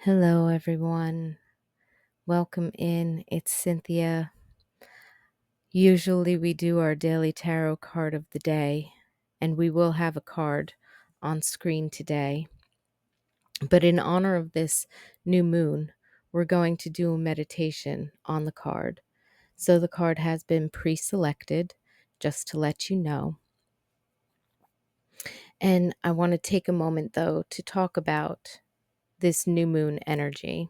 Hello, everyone. Welcome in. It's Cynthia. Usually, we do our daily tarot card of the day, and we will have a card on screen today. But in honor of this new moon, we're going to do a meditation on the card. So the card has been pre selected, just to let you know. And I want to take a moment, though, to talk about this new moon energy.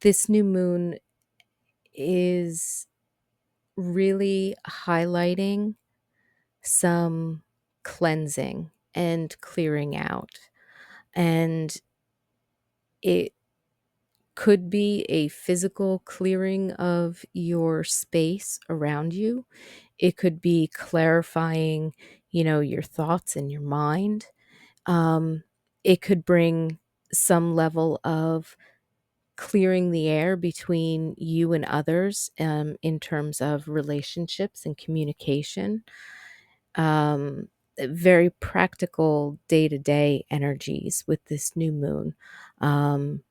This new moon is really highlighting some cleansing and clearing out. And it could be a physical clearing of your space around you. It could be clarifying, your thoughts and your mind. Um, it could bring some level of clearing the air between you and others in terms of relationships and communication. um, Very practical day-to-day energies with this new moon. Um,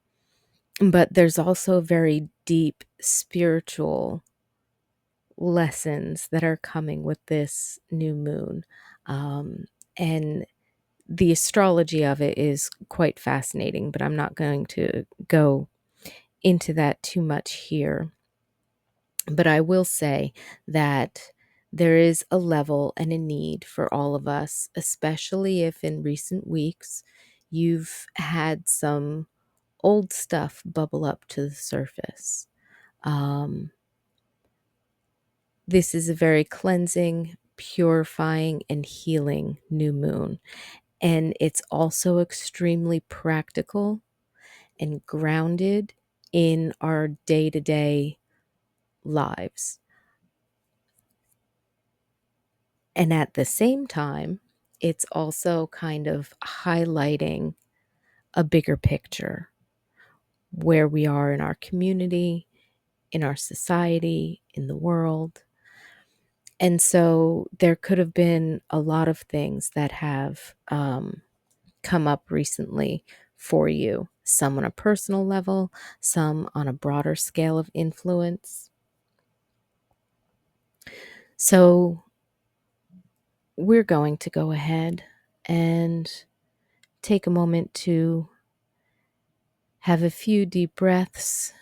but there's also very deep spiritual lessons that are coming with this new moon. And the astrology of it is quite fascinating, but I'm not going to go into that too much here. But I will say that there is a level and a need for all of us, especially if in recent weeks you've had some old stuff bubble up to the surface. Um, this is a very cleansing, purifying, and healing new moon. And it's also extremely practical and grounded in our day to day lives. And at the same time, it's also kind of highlighting a bigger picture, where we are in our community, in our society, in the world. And so there could have been a lot of things that have come up recently for you, some on a personal level, some on a broader scale of influence. So we're going to go ahead and take a moment to have a few deep breaths,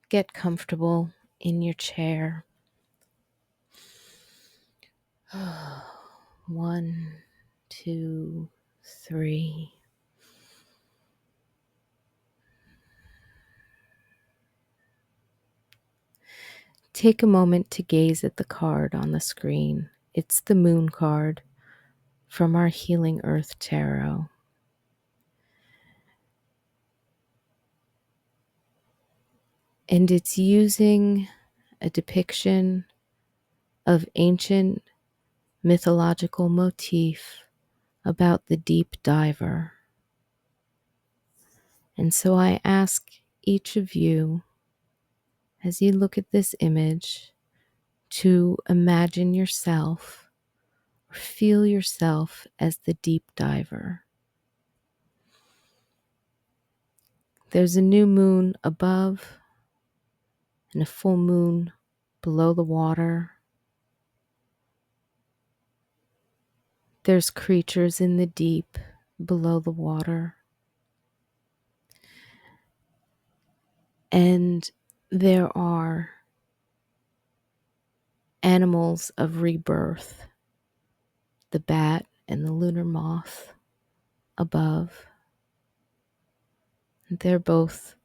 get comfortable in your chair. 1, 2, 3. Take a moment to gaze at the card on the screen. It's the Moon card from our Healing Earth Tarot. And it's using a depiction of ancient mythological motif about the deep diver. And so I ask each of you, as you look at this image, to imagine yourself or feel yourself as the deep diver. There's a new moon above and a full moon below the water. There's creatures in the deep below the water. And there are animals of rebirth, the bat and the lunar moth above. They're both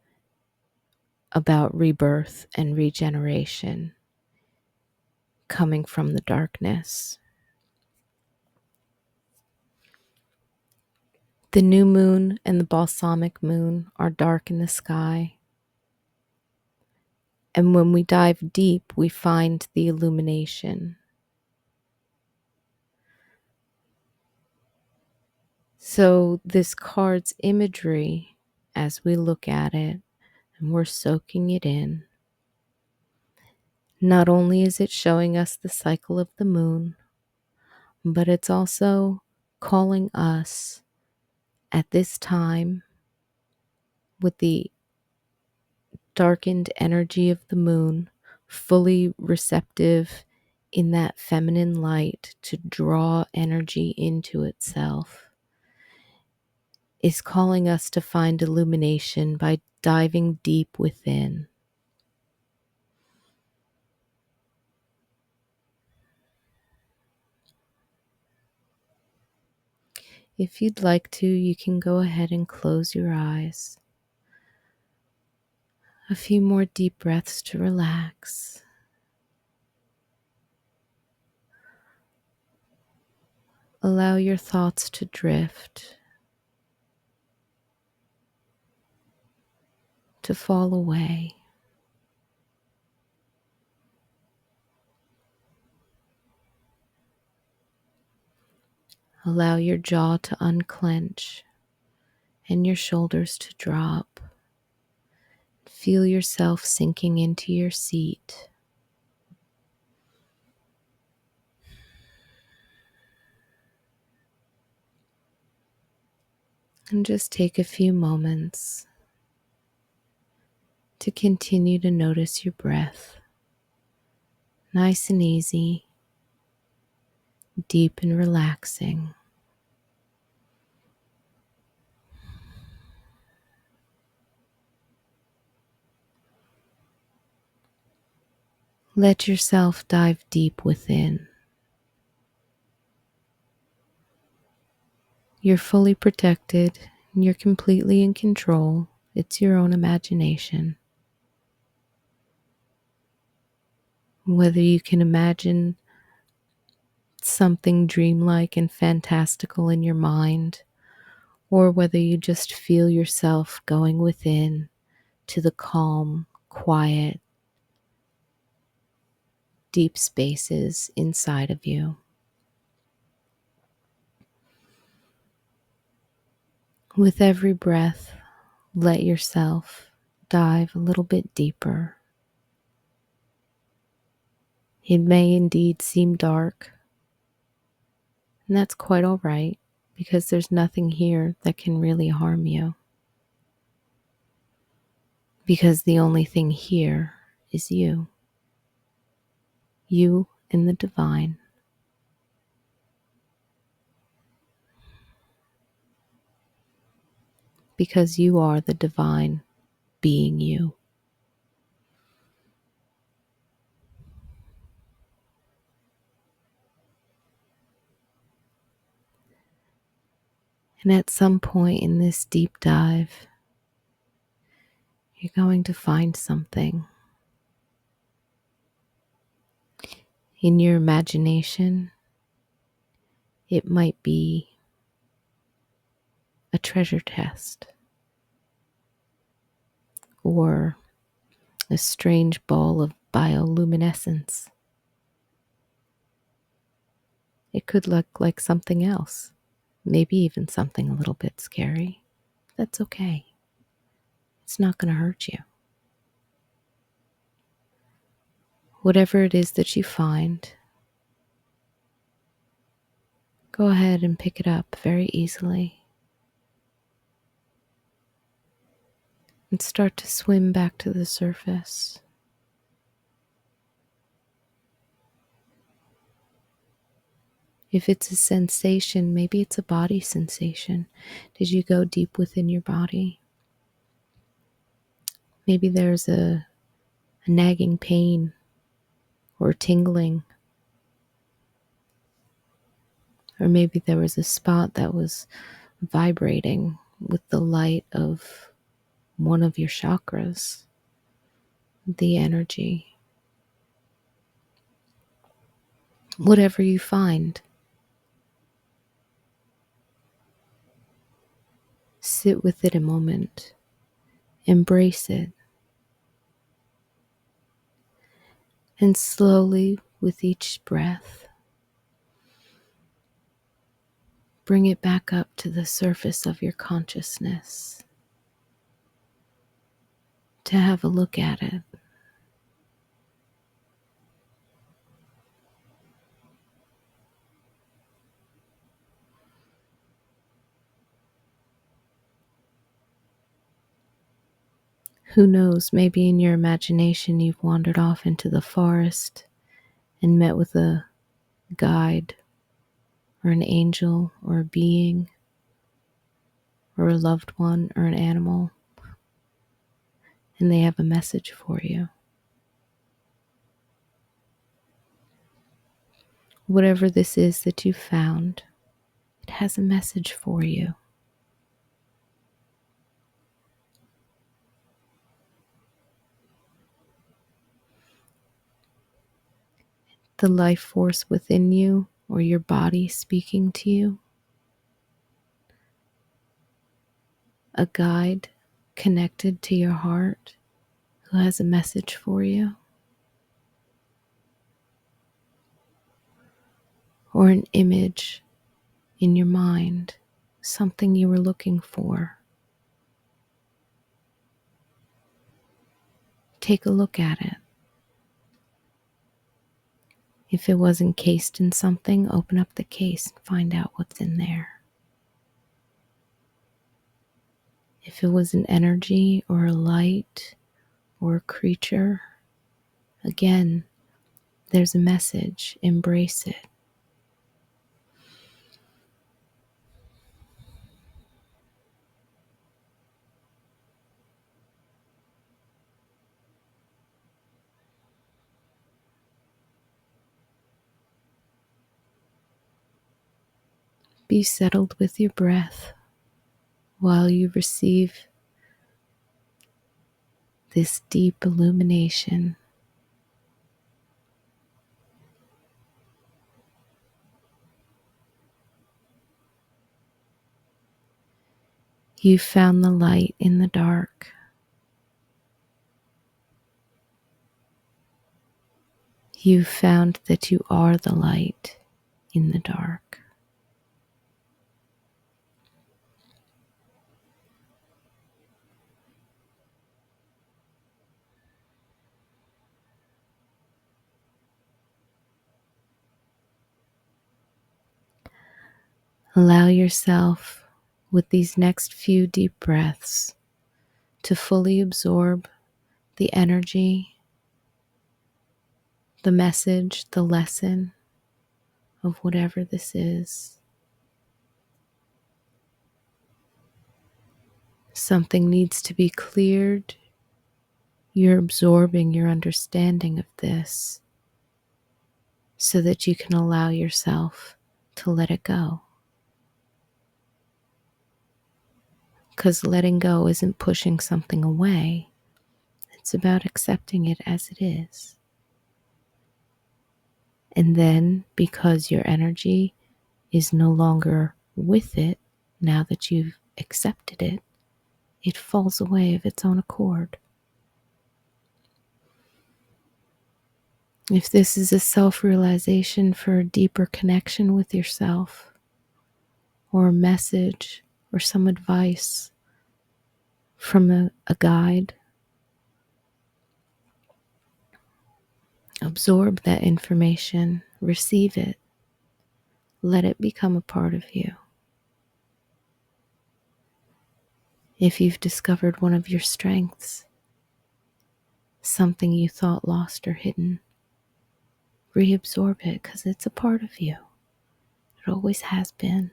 about rebirth and regeneration, coming from the darkness. The new moon and the balsamic moon are dark in the sky. And when we dive deep, we find the illumination. So this card's imagery, as we look at it and we're soaking it in, not only is it showing us the cycle of the moon, but it's also calling us At this time, with the darkened energy of the moon, fully receptive in that feminine light to draw energy into itself, is calling us to find illumination by diving deep within. If you'd like to, you can go ahead and close your eyes. A few more deep breaths to relax. Allow your thoughts to drift, to fall away. Allow your jaw to unclench and your shoulders to drop. Feel yourself sinking into your seat. And just take a few moments to continue to notice your breath. Nice and easy, deep and relaxing. Let yourself dive deep within. You're fully protected and you're completely in control. It's your own imagination. Whether you can imagine something dreamlike and fantastical in your mind, or whether you just feel yourself going within to the calm, quiet, deep spaces inside of you. With every breath, let yourself dive a little bit deeper. It may indeed seem dark, and that's quite all right, because there's nothing here that can really harm you. Because the only thing here is you. You and the divine. Because you are the divine being you. And at some point in this deep dive, you're going to find something. In your imagination, it might be a treasure chest or a strange ball of bioluminescence. It could look like something else, maybe even something a little bit scary. That's okay. It's not going to hurt you. Whatever it is that you find, go ahead and pick it up very easily and start to swim back to the surface. If it's a sensation, maybe it's a body sensation. Did you go deep within your body? Maybe there's a nagging pain or tingling. Or maybe there was a spot that was vibrating with the light of one of your chakras, the energy. Whatever you find, sit with it a moment, embrace it, and slowly, with each breath, bring it back up to the surface of your consciousness to have a look at it. Who knows, maybe in your imagination you've wandered off into the forest and met with a guide or an angel or a being or a loved one or an animal, and they have a message for you. Whatever this is that you found, it has a message for you. The life force within you or your body speaking to you, a guide connected to your heart who has a message for you, or an image in your mind, something you were looking for. Take a look at it. If it was encased in something, open up the case and find out what's in there. If it was an energy or a light or a creature, again, there's a message. Embrace it. Be settled with your breath while you receive this deep illumination. You found the light in the dark. You found that you are the light in the dark. Allow yourself, with these next few deep breaths, to fully absorb the energy, the message, the lesson of whatever this is. Something needs to be cleared. You're absorbing your understanding of this so that you can allow yourself to let it go. Because letting go isn't pushing something away. It's about accepting it as it is. And then, because your energy is no longer with it, now that you've accepted it, it falls away of its own accord. If this is a self-realization for a deeper connection with yourself, or a message, or some advice from a guide, absorb that information, receive it, let it become a part of you. If you've discovered one of your strengths, something you thought lost or hidden, reabsorb it because it's a part of you. It always has been.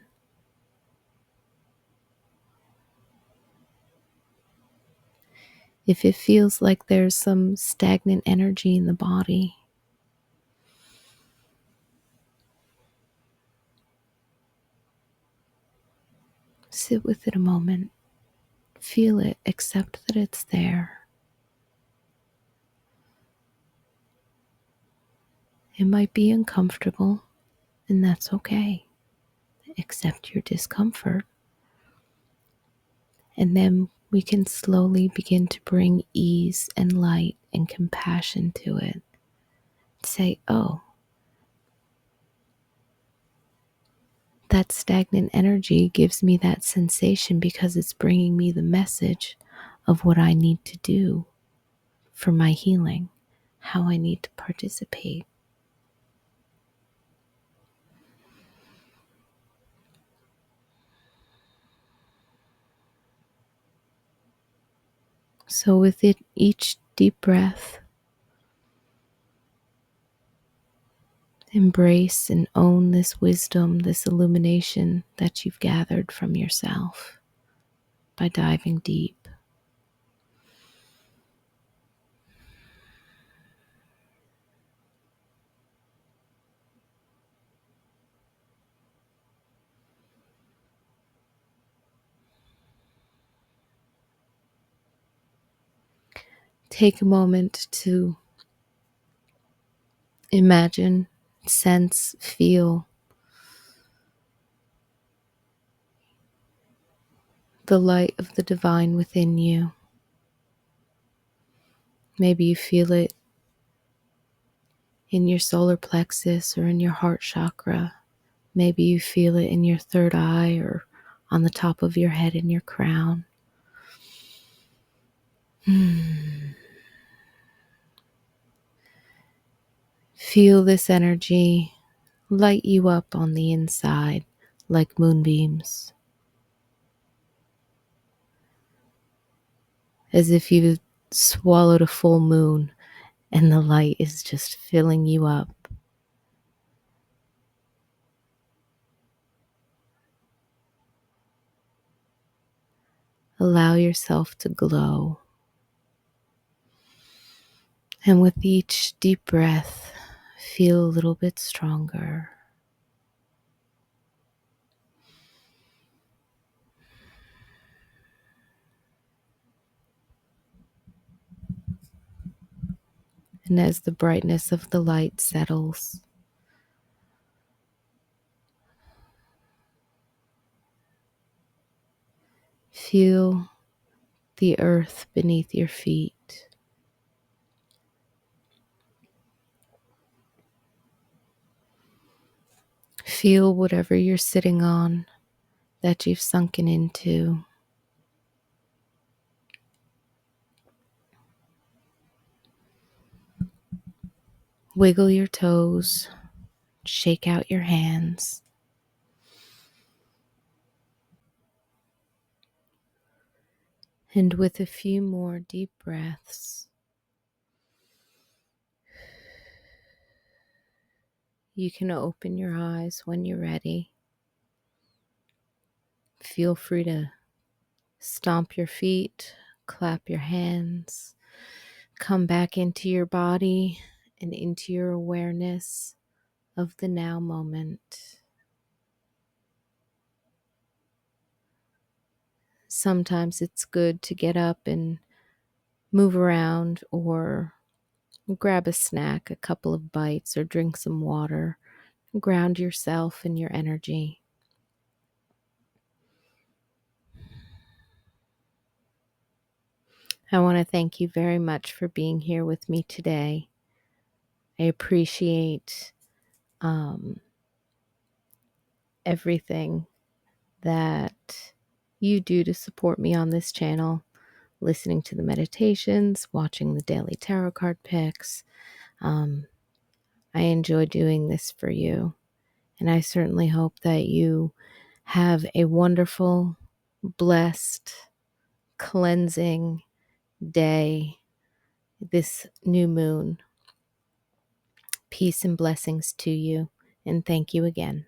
If it feels like there's some stagnant energy in the body, sit with it a moment. Feel it, accept that it's there. It might be uncomfortable, and that's okay. Accept your discomfort. And then we can slowly begin to bring ease and light and compassion to it. Say, oh, that stagnant energy gives me that sensation because it's bringing me the message of what I need to do for my healing, how I need to participate. So, with it, each deep breath, embrace and own this wisdom, this illumination that you've gathered from yourself by diving deep. Take a moment to imagine, sense, feel the light of the divine within you. Maybe you feel it in your solar plexus or in your heart chakra. Maybe you feel it in your third eye or on the top of your head in your crown. Feel this energy light you up on the inside like moonbeams, as if you swallowed a full moon and the light is just filling you up. Allow yourself to glow. And with each deep breath, feel a little bit stronger. And as the brightness of the light settles, feel the earth beneath your feet. Feel whatever you're sitting on that you've sunken into. Wiggle your toes, shake out your hands. And with a few more deep breaths, you can open your eyes when you're ready. Feel free to stomp your feet, clap your hands, come back into your body and into your awareness of the now moment. Sometimes it's good to get up and move around or grab a snack, a couple of bites, or drink some water. Ground yourself in your energy. I want to thank you very much for being here with me today. I appreciate everything that you do to support me on this channel, listening to the meditations, watching the daily tarot card picks. I enjoy doing this for you, and I certainly hope that you have a wonderful, blessed, cleansing day, this new moon. Peace and blessings to you, and thank you again.